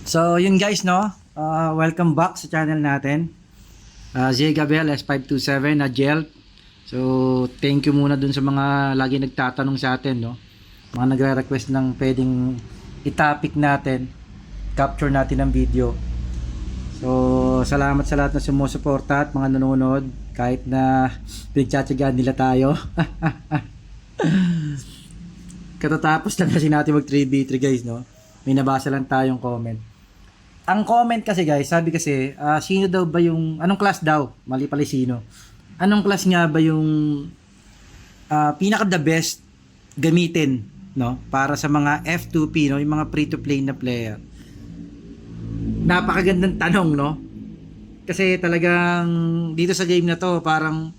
So, yun guys, no? Welcome back sa channel natin. Zay Gabel, S527 na gel. So, thank you muna dun sa mga lagi nagtatanong sa atin, no? Mga nagre-request ng pwedeng i-topic natin, capture natin ng video. So, salamat sa lahat na sumusuporta at mga nanonood kahit na pinagtsatsagaan nila tayo. Katatapos lang kasi natin mag 3v3 guys, no? May nabasa lang tayong comment. Ang comment kasi guys, sabi kasi, sino daw ba yung, anong class daw? Mali pala sino. Anong class nga ba yung pinaka the best gamitin, no? Para sa mga F2P, no? Yung mga free-to-play na player. Napakagandang tanong, no? Kasi talagang dito sa game na to, parang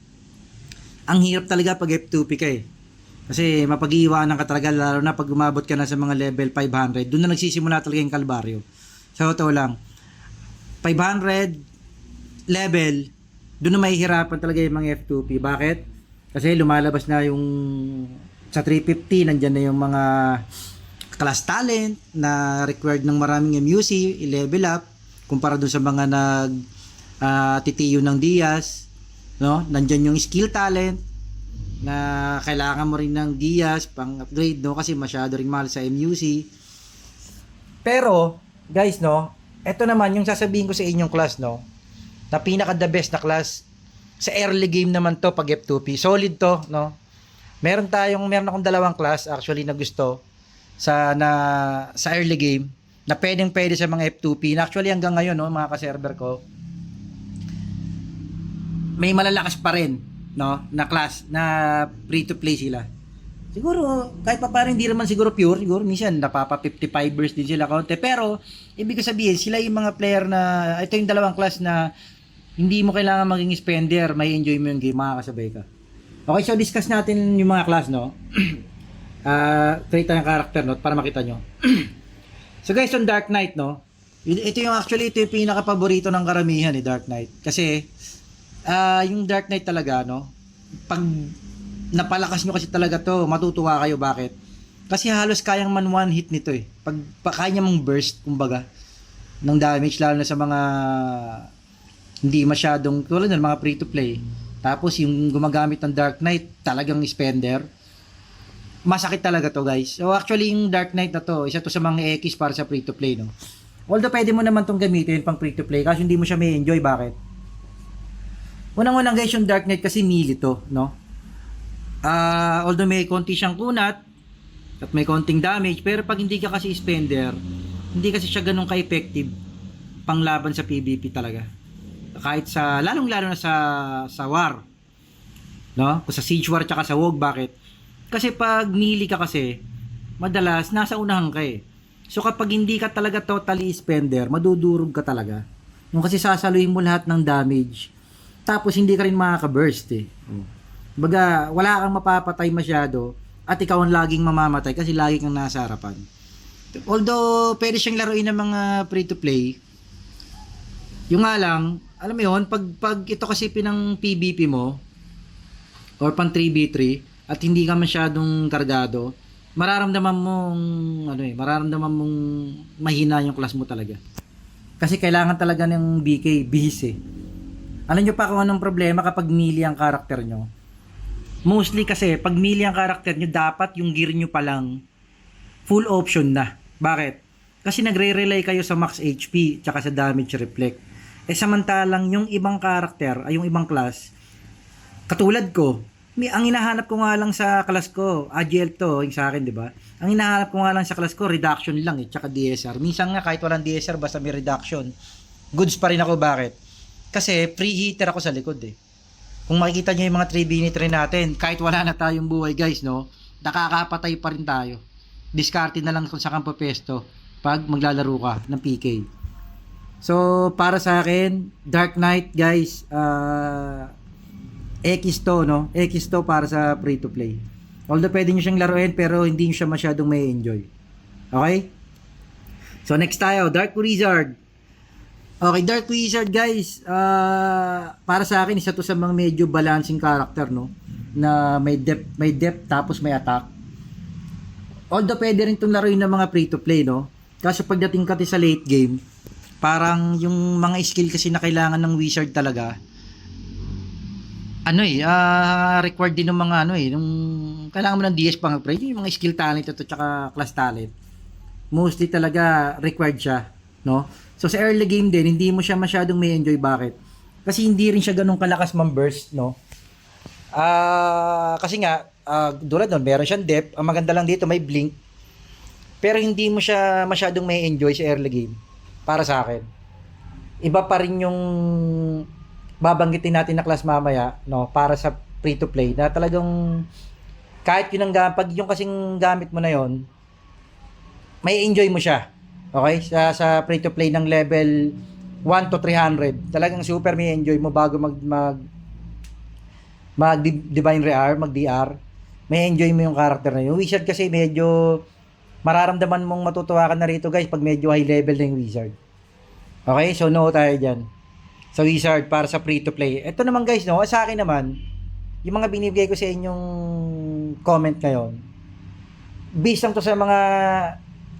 ang hirap talaga pag F2P ka eh. Kasi mapag-iiwanan ka talaga, lalo na pag umabot ka na sa mga level 500. Doon na nagsisimula talaga yung kalbaryo. Sa totoo lang, 500 level, doon na mahihirapan talaga yung mga F2P. Bakit? Kasi lumalabas na yung sa 350, nandyan na yung mga class talent na required ng maraming MUC, i-level up, kumpara doon sa mga titiyo ng Diaz, no? Nandyan yung skill talent, na kailangan mo rin ng Diaz pang upgrade, no? Kasi masyado rin mahal sa MUC. Pero guys, no, eto naman yung sasabihin ko sa inyong class, no, na pinaka the best na class sa early game naman to pag F2P. Solid to, no. Meron akong dalawang class actually na gusto sa early game na pwede sa mga F2P. Na actually hanggang ngayon, no, mga ka-server ko, may malalakas pa rin, no, na class na free to play sila. Siguro kahit pa parang hindi naman siguro pure, siguro minsan napapa 55ers din sila konti, pero ibig ko sabihin sila yung mga player na ito yung dalawang class na hindi mo kailangan maging spender, may enjoy mo yung game, makakasabay ka. Okay, so discuss natin yung mga class, no. Create ng character note para makita nyo. So guys, on Dark Knight, no, ito yung pinaka paborito ng karamihan ni Dark Knight kasi yung Dark Knight talaga, no, pag napalakas nyo kasi talaga to, matutuwa kayo. Bakit? Kasi halos kayang man one hit nito eh. Pag kaya mong burst, kumbaga, ng damage, lalo na sa mga hindi masyadong, tulad ng mga free to play. Tapos yung gumagamit ng Dark Knight, talagang spender. Masakit talaga to guys. So actually yung Dark Knight na to, isa to sa mga X para sa free to play, no. Although pwede mo naman tong gamitin pang free to play kasi hindi mo siya may enjoy. Bakit? Unang-unang guys, yung Dark Knight kasi melee to, no. Although may konti siyang kunat at may konting damage, pero pag hindi ka kasi spender, hindi kasi siya ganun ka-effective panglaban sa PvP talaga. Kahit sa lalong-lalo na sa war, no? Kung sa Siege War tsaka sa WoG. Bakit? Kasi pag melee ka kasi, madalas nasa unahan ka eh. So kapag hindi ka talaga totally spender, madudurog ka talaga. Yung kasi sasaluhin mo lahat ng damage. Tapos hindi ka rin makaka-burst eh. Baga, wala kang mapapatay masyado at ikaw ang laging mamamatay kasi lagi kang nasa harapan. Although, pwede siyang laruin ng mga free-to-play. Yung nga lang, alam mo yun, pag ito kasi pinang PvP mo or pang 3v3 at hindi ka masyadong kargado, mararamdaman mong mahina yung class mo talaga. Kasi kailangan talaga ng BK, bihis eh. Alam nyo pa kung anong problema kapag melee ang karakter nyo? Mostly kasi, pag melee ang karakter nyo, dapat yung gear nyo palang full option na. Bakit? Kasi nagre-rely kayo sa max HP tsaka sa damage reflect. Samantalang yung ibang karakter, ay yung ibang class, katulad ko, ang hinahanap ko nga lang sa class ko, AGL to, yung sa akin, di ba? Ang hinahanap ko nga lang sa class ko, reduction lang tsaka DSR. Minsan nga kahit walang DSR, basta may reduction, goods pa rin ako. Bakit? Kasi preheater ako sa likod eh. Kung makikita nyo yung mga 3v3 natin, kahit wala na tayong buhay guys, no, nakakapatay pa rin tayo. Discarded na lang kung sa kampo pesto pag maglalaro ka ng PK. So, para sa akin, Dark Knight guys, X to, no? X to para sa free to play. Although pwede nyo siyang laruin, pero hindi nyo siya masyadong may enjoy. Okay? So, next tayo, Dark Wizard. Okay, Dark Wizard guys, para sa akin isa to sa mga medyo balancing character, no, na may depth tapos may attack. Although pwede rin itong laruin ng mga free to play, no, Kaso pagdating kasi sa late game, parang yung mga skill kasi na kailangan ng wizard talaga, required din ng mga nung kailangan mo ng DS pang upgrade, yung mga skill talent ito tsaka class talent. Mostly talaga required siya, no? So sa early game din, hindi mo siya masyadong may enjoy. Bakit? Kasi hindi rin siya ganun kalakas man-burst, no? Kasi nga, tulad nun, meron siyang depth. Ang maganda lang dito, may blink. Pero hindi mo siya masyadong may enjoy sa early game. Para sa akin. Iba pa rin yung babanggitin natin na class mamaya, no? Para sa free-to-play. Na talagang, kahit yun pag yung kasing gamit mo na yon, may enjoy mo siya. Okay? Sa free-to-play ng level 1 to 300. Talagang super may enjoy mo bago mag Divine Rear, mag DR. May enjoy mo yung character na yun. Yung Wizard kasi medyo mararamdaman mong matutuwa ka na rito guys pag medyo high level na yung Wizard. Okay? So no tayo dyan. Sa Wizard para sa free-to-play. Ito naman guys, no? Sa akin naman, yung mga binibigay ko sa inyong comment ngayon, based lang to sa mga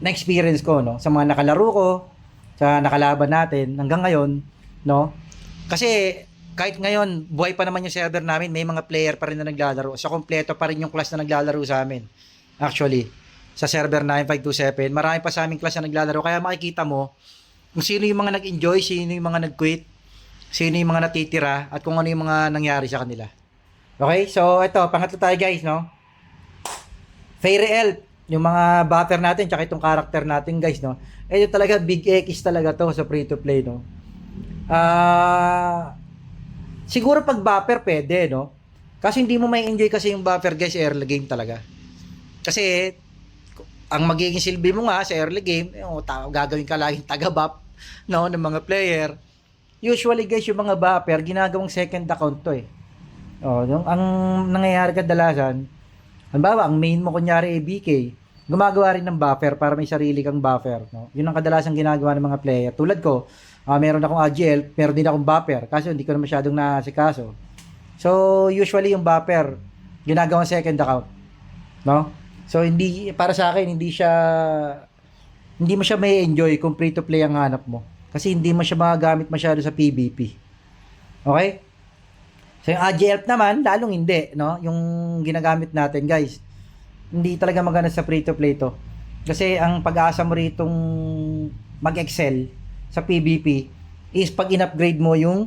na-experience ko, no? Sa mga nakalaro ko, sa nakalaban natin hanggang ngayon, no? Kasi kahit ngayon, buhay pa naman yung server namin, may mga player pa rin na naglalaro. So kompleto pa rin yung class na naglalaro sa amin. Actually, sa server 9527, marami pa sa aming class na naglalaro. Kaya makikita mo kung sino yung mga nag-enjoy, sino yung mga nag-quit, sino yung mga natitira, at kung ano yung mga nangyari sa kanila. Okay? So, ito, pangatlo tayo guys, no? Fairy Elf, yung mga buffer natin, tsaka itong character natin guys, no? Ito talaga, big X talaga to sa free-to-play, no? Siguro pag buffer, pwede, no? Kasi hindi mo may enjoy kasi yung buffer guys, early game talaga. Kasi, ang magiging silbi mo nga sa early game, gagawin ka laging taga-buff, no, ng mga player. Usually guys, yung mga buffer, ginagawang second account to eh. Ang nangyayari kadalasan, halimbawa, ang main mo kunyari ay BK, gumagawa rin ng buffer para may sarili kang buffer. No? Yun ang kadalasan ginagawa ng mga player. Tulad ko, meron akong AGL, meron din akong buffer, kasi hindi ko na masyadong naasikaso. So, usually yung buffer, ginagawang second account. No? So, para sa akin, hindi mo siya may enjoy kung free to play ang hanap mo. Kasi hindi mo siya magagamit masyado sa PvP. Okay? So, yung AGL naman, lalong hindi, no? Yung ginagamit natin, guys. Hindi talaga maganda sa free-to-play to. Kasi ang pag-asa mo ritong mag-excel sa PvP is pag in-upgrade mo yung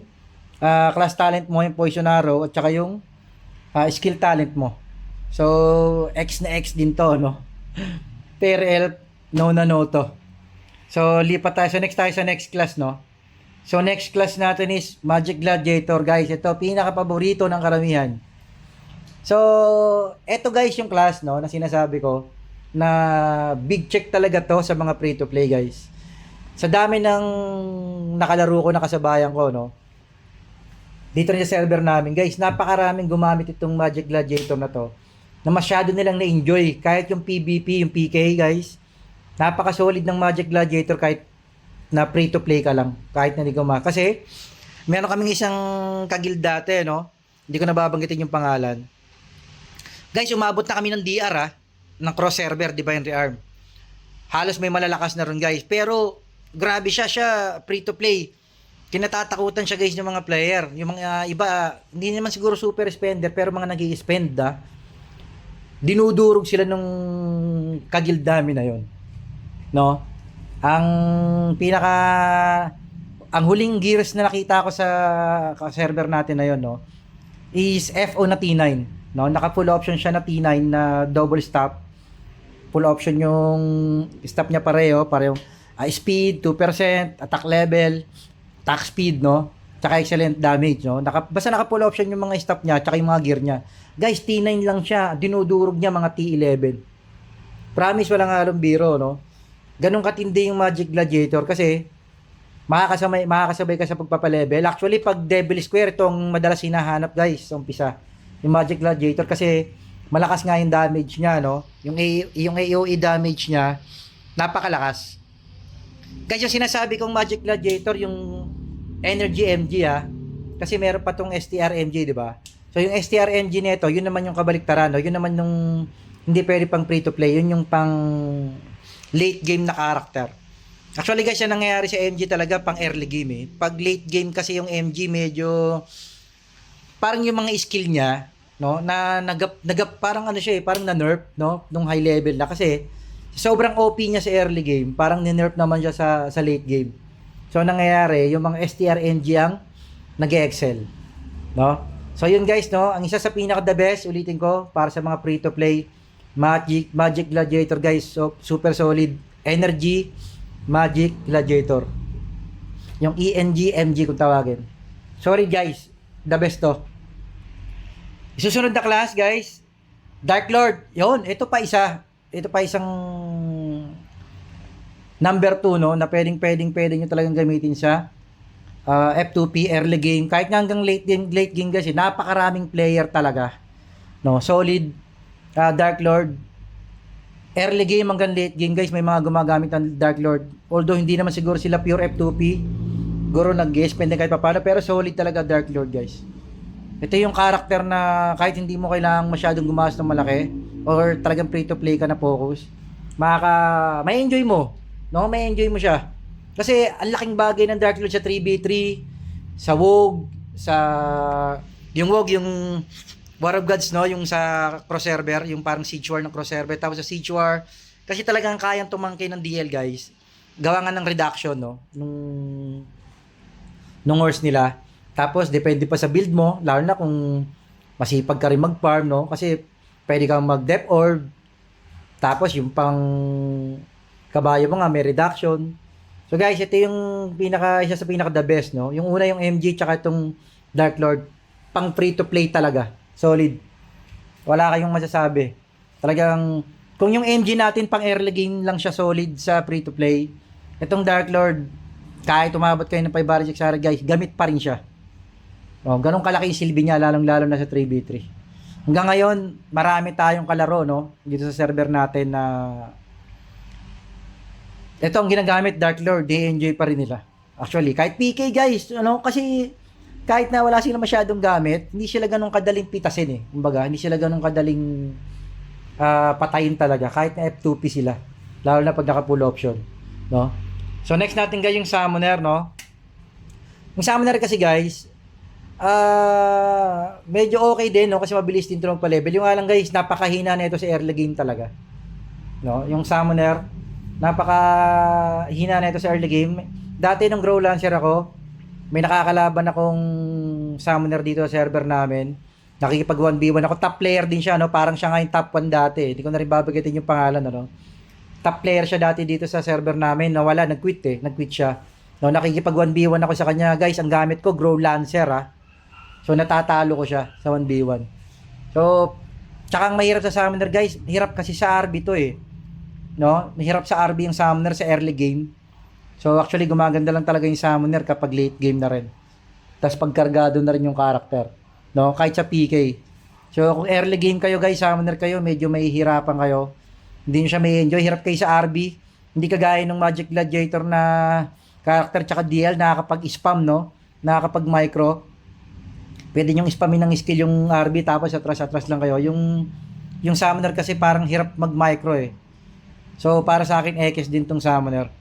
class talent mo, yung Poison Arrow, at saka yung skill talent mo. So, X na X din to, no? Fairy Elf, no na no to. So, lipat tayo. So, next tayo sa next class, no? So, next class natin is Magic Gladiator, guys. Ito, pinaka-paborito ng karamihan. So, ito guys yung class, no, na sinasabi ko, na big check talaga to sa mga free-to-play, guys. Sa dami ng nakalaro ko, nakasabayan ko, no? Dito rin sa server namin, guys, napakaraming gumamit itong Magic Gladiator na to, na masyado nilang na-enjoy. Kahit yung PvP, yung PK, guys, napaka-solid ng Magic Gladiator kahit na free-to-play ka lang. Kahit na hindi kasi, meron kaming isang kagil dati, no? Hindi ko nababanggitin yung pangalan. Guys, umabot na kami ng DR, ng cross server, Divine Rearm. Halos may malalakas na ron, guys. Pero, grabe siya free-to-play. Kinatatakutan siya, guys, ng mga player. Yung mga iba, hindi naman siguro super spender, pero mga nag-i-spend, dinudurog sila nung kagildami na yon, no? Ang huling gears na nakita ko sa server natin na yon, no, is FO na T9, no? Naka full option siya na T9 na double stop. Full option yung stop niya parehong speed 2%, attack level, attack speed, no? Tsaka excellent damage, no? Basta naka full option yung mga stop niya, tsaka yung mga gear niya. Guys, T9 lang siya, dinudurog niya mga T11. Promise, walang halong biro, no? Ganun katindi yung Magic Gladiator kasi makakasabay ka sa pagpapalevel. Actually, pag Devil Square, itong madalas hinahanap, guys, sa umpisa. Yung Magic Gladiator kasi malakas nga yung damage niya, no? Yung AOE damage niya, napakalakas. Guys, yung sinasabi kong Magic Gladiator, yung Energy MG, kasi meron pa tong STR MG, di ba? So, yung STR MG nito, yun naman yung kabaliktaran, no? Yun naman yung hindi pwede pang free to play, yun yung pang late game na character. Actually guys, yan nangyayari sa MG talaga pang early game eh. Pag late game kasi yung MG medyo parang yung mga skill niya, no, na nagap parang ano siya eh, parang na-nerf, no, nung high level na kasi sobrang OP niya sa early game, parang ni-nerf naman siya sa late game. So nangyayari, yung mga STR MG ang nag-excel, no? So yun guys, no, ang isa sa pinaka the best, ulitin ko, para sa mga free to play, Magic Gladiator guys, so, super solid. Energy Magic Gladiator. Yung ENG MG kung tawagin. Sorry guys, the best to. Isusunod na class guys, Dark Lord. Yun, ito pa isa. Ito pa isang number 2 no, na pwedeng nyo talagang gamitin sa F2P early game. Kahit nga hanggang late game kasi napakaraming player talaga. No, solid Dark Lord. Early game hanggang late game guys, may mga gumagamit ng Dark Lord. Although hindi naman siguro sila pure F2P. Siguro nag-spend din kahit paano, pero solid talaga Dark Lord guys. Ito yung character na kahit hindi mo kailangang masyadong gumastos ng malaki or talagang free to play ka na focus, may enjoy mo, no? May enjoy mo siya. Kasi ang laking bagay ng Dark Lord sa 3v3, sa WoG, yung WoG, yung War of Gods, no, yung sa cross server, yung parang Siege War ng cross server, tapos sa Siege War, kasi talagang kayang tumangkin ng DL guys. Gawa nga ng reduction, no, nung horse nila. Tapos depende pa sa build mo, lalo na kung masipag ka rin mag-farm, no, kasi pwede kang mag-depth orb. Tapos yung pang kabayo mo nga may reduction. So guys, ito yung isa sa pinaka the best, no. Yung una yung MG tsaka itong Dark Lord, pang free to play talaga. Solid. Wala kayong masasabi. Talagang, kung yung MG natin pang early game lang siya solid sa free to play, itong Dark Lord, kahit umabot kayo ng 500-600 guys, gamit pa rin siya. Oh, ganun kalaki yung silbi niya, lalong-lalo na sa 3v3. Hanggang ngayon, marami tayong kalaro, no, dito sa server natin na ito ang ginagamit Dark Lord, di-enjoy pa rin nila. Actually, kahit PK guys, ano, kasi kahit na wala sila masyadong gamit, hindi sila ganun kadaling pitasin eh. Kumbaga, hindi sila ganun kadaling patayin talaga kahit na F2P sila. Lalo na pag naka full option, no? So next natin guys yung Summoner, no? Yung Summoner kasi guys, medyo okay din, no, kasi mabilis din 'to magpa-level. Yung nga lang guys, napakahina nito sa early game talaga. No, yung Summoner, napakahina nito sa early game. Dati nung Grow Lancer ako, may nakakalaban akong Summoner dito sa server namin. Nakikipag 1v1 ako. Top player din siya, no? Parang siya nga yung top 1 dati. Hindi ko na rin babagitin yung pangalan, no? Top player siya dati dito sa server namin. Nawala, nag-quit eh. Nag-quit siya. No, nakikipag 1v1 ako sa kanya. Guys, ang gamit ko, Grow Lancer, ha? So, natatalo ko siya sa 1v1. So, tsaka ang mahirap sa Summoner, guys. Hirap kasi sa RB to eh. No? Mahirap sa RB yung Summoner sa early game. So actually gumaganda lang talaga yung Summoner kapag late game na rin. Tapos pagkargado na rin yung character, no? Kahit sa PK. So kung early game kayo guys, Summoner kayo, medyo mahihirapan kayo. Hindi nyo siya may enjoy. Hirap kayo sa RB. Hindi kagaya ng Magic Gladiator na character tsaka DL, nakakapag-spam, no? Nakakapag-micro. Pwede nyo spamin ng skill yung RB tapos atras-atras lang kayo. Yung Summoner kasi parang hirap mag-micro eh. So para sa akin, X din tong Summoner.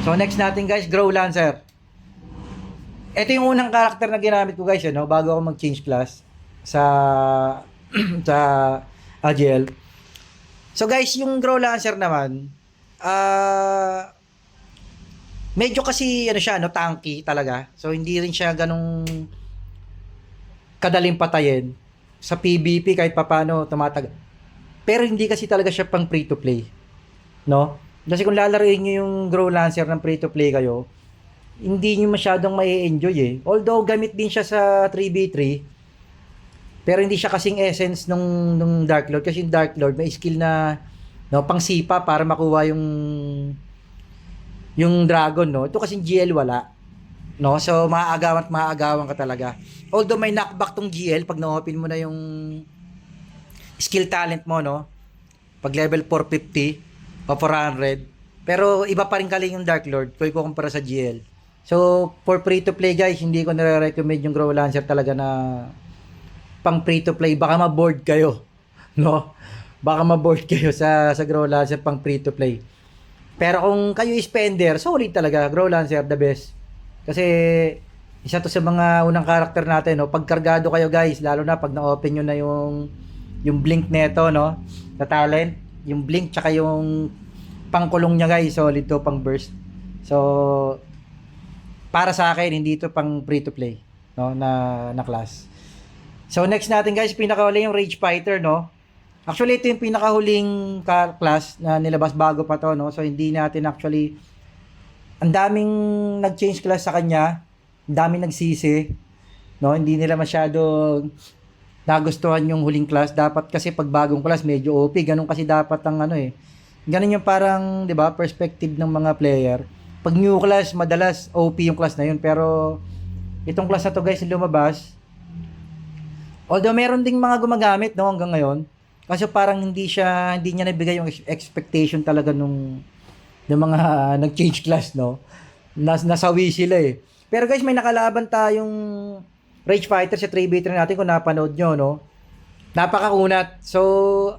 So next natin guys, Grow Lancer. Ito yung unang character na ginamit ko guys, no, bago ako mag-change class sa sa AGL. So guys, yung Grow Lancer naman, medyo kasi ano siya, no, tanky talaga. So hindi rin siya ganung kadaling patayin sa PvP kahit papaano tumatag. Pero hindi kasi talaga siya pang free to play, no? Kasi kung lalaruin nyo yung Grow Lancer ng free-to-play kayo, hindi nyo masyadong mai-enjoy eh. Although, gamit din siya sa 3v3, pero hindi siya kasing essence nung Dark Lord. Kasi yung Dark Lord, may skill na, no, pang sipa para makuha yung Dragon, no? Ito kasing GL wala. No? So, maaagawan ka talaga. Although, may knockback tong GL pag na-open mo na yung skill talent mo, no? Pag level 450, o 400. Pero iba pa rin kaling yung Dark Lord kung ikukumpara sa GL. So, for free to play guys, hindi ko nare-recommend yung Grow Lancer talaga na pang free to play. Baka ma-board kayo, no? Baka ma-board kayo sa Grow Lancer pang free to play. Pero kung kayo spender, solid talaga. Grow Lancer, the best. Kasi, isa to sa mga unang karakter natin, no? Pag kargado kayo guys, lalo na pag na-open nyo na yung blink neto, no? Na talent, yung blink tsaka yung pangkulong niya guys, solid to pang burst. So, para sa akin, hindi to pang free to play, no? Na class. So, next natin guys, pinakahuli yung Rage Fighter, no? Actually, ito yung pinakahuling class na nilabas bago pa to, no? So, hindi natin actually, ang daming nag-change class sa kanya, ang daming nagsisi, no? Hindi nila masyado nagustuhan yung huling class. Dapat kasi pag bagong class, medyo OP. Ganun kasi dapat ang ano eh. Ganun yung parang, di ba, perspective ng mga player. Pag new class, madalas OP yung class na yun. Pero, itong class na to guys, lumabas. Although meron ding mga gumagamit, no, hanggang ngayon. Kasi parang hindi niya nabigay yung expectation talaga ng mga nag-change class, no. Nasawi sila eh. Pero guys, may nakalaban tayong Rage Fighter sa 3v3 natin kung napanood nyo, no? Napakakunat. So,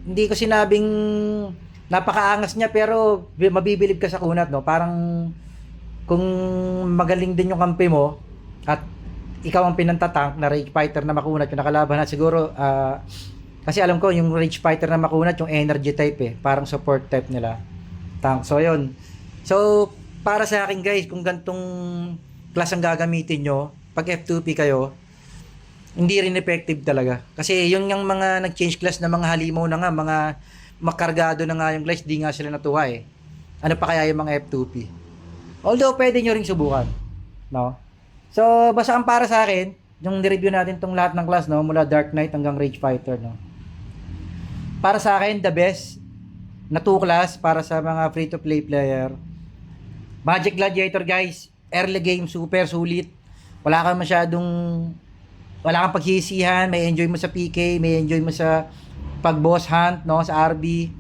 hindi ko sinabing napakaangas niya pero mabibilib ka sa kunat, no? Parang kung magaling din yung kampi mo at ikaw ang pinantatank na Rage Fighter na makunat yung nakalaban na siguro, kasi alam ko yung Rage Fighter na makunat yung energy type eh. Parang support type nila. Tank. So, yun. So, para sa akin guys, kung gantong class ang gagamitin nyo, pag F2P kayo, hindi rin effective talaga. Kasi yun yung mga nag-change class na mga halimaw na nga, mga makargado na nga yung class, di nga sila natuwa eh. Ano pa kaya yung mga F2P? Although, pwede nyo ring subukan. No? So, basta ang para sa akin, yung nireview natin tong lahat ng class, no? Mula Dark Knight hanggang Rage Fighter, no? Para sa akin, the best na 2 class para sa mga free-to-play player. Magic Gladiator guys, early game super sulit. Wala kang pagsisihan, may enjoy mo sa PK, may enjoy mo sa pag-boss hunt, no, sa RB,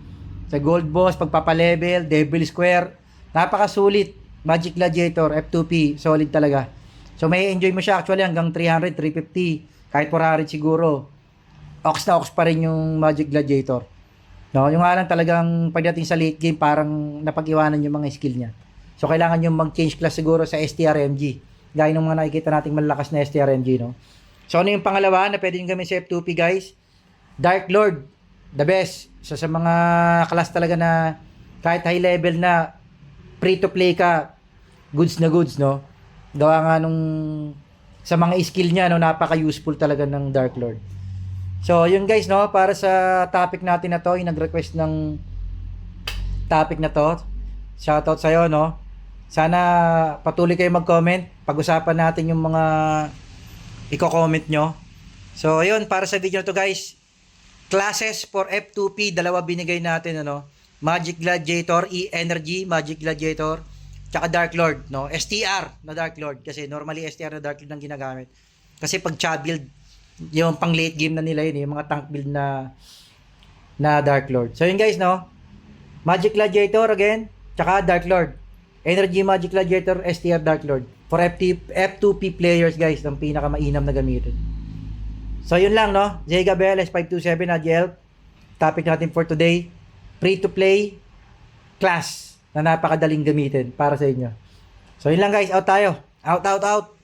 sa gold boss, pagpapalevel, Devil Square. Napakasulit. Magic Gladiator, F2P, solid talaga. So may enjoy mo siya actually hanggang 300, 350, kahit 400 siguro. Ox na ox pa rin yung Magic Gladiator. No, yung nga lang talagang pagdating sa late game, parang napag-iwanan yung mga skill niya. So kailangan yung mag-change class siguro sa STRMG. Gaya ng mga nakikita nating malakas na STRMG, no? So ano yung pangalawa na pwede nyo gawin sa F2P guys? Dark Lord, the best. So sa mga class talaga na kahit high level na free to play ka, goods na goods, no? Gawa nga nung sa mga skill niya, no, napaka-useful talaga ng Dark Lord. So yun guys, no, para sa topic natin na to, yung nag-request ng topic na to, shoutout sa'yo, no? Sana patuloy kayo mag-comment. Pag-usapan natin yung mga i-comment nyo. So, ayun, para sa video na to guys, classes for F2P, dalawa binigay natin, ano? Magic Gladiator, E-Energy, Magic Gladiator, tsaka Dark Lord, no? STR na Dark Lord. Kasi normally STR na Dark Lord ang ginagamit. Kasi pag cha build, yung pang late game na nila yun, yung mga tank build na Dark Lord. So, yun guys, no? Magic Gladiator again, tsaka Dark Lord. Energy Magic Gladiator, STR Dark Lord. For F2P players guys, ang pinakamainam na gamitin. So yun lang, no? Zega Bell, S527 AGL. Topic natin for today, free to play class na napakadaling gamitin para sa inyo. So yun lang guys, out tayo. Out.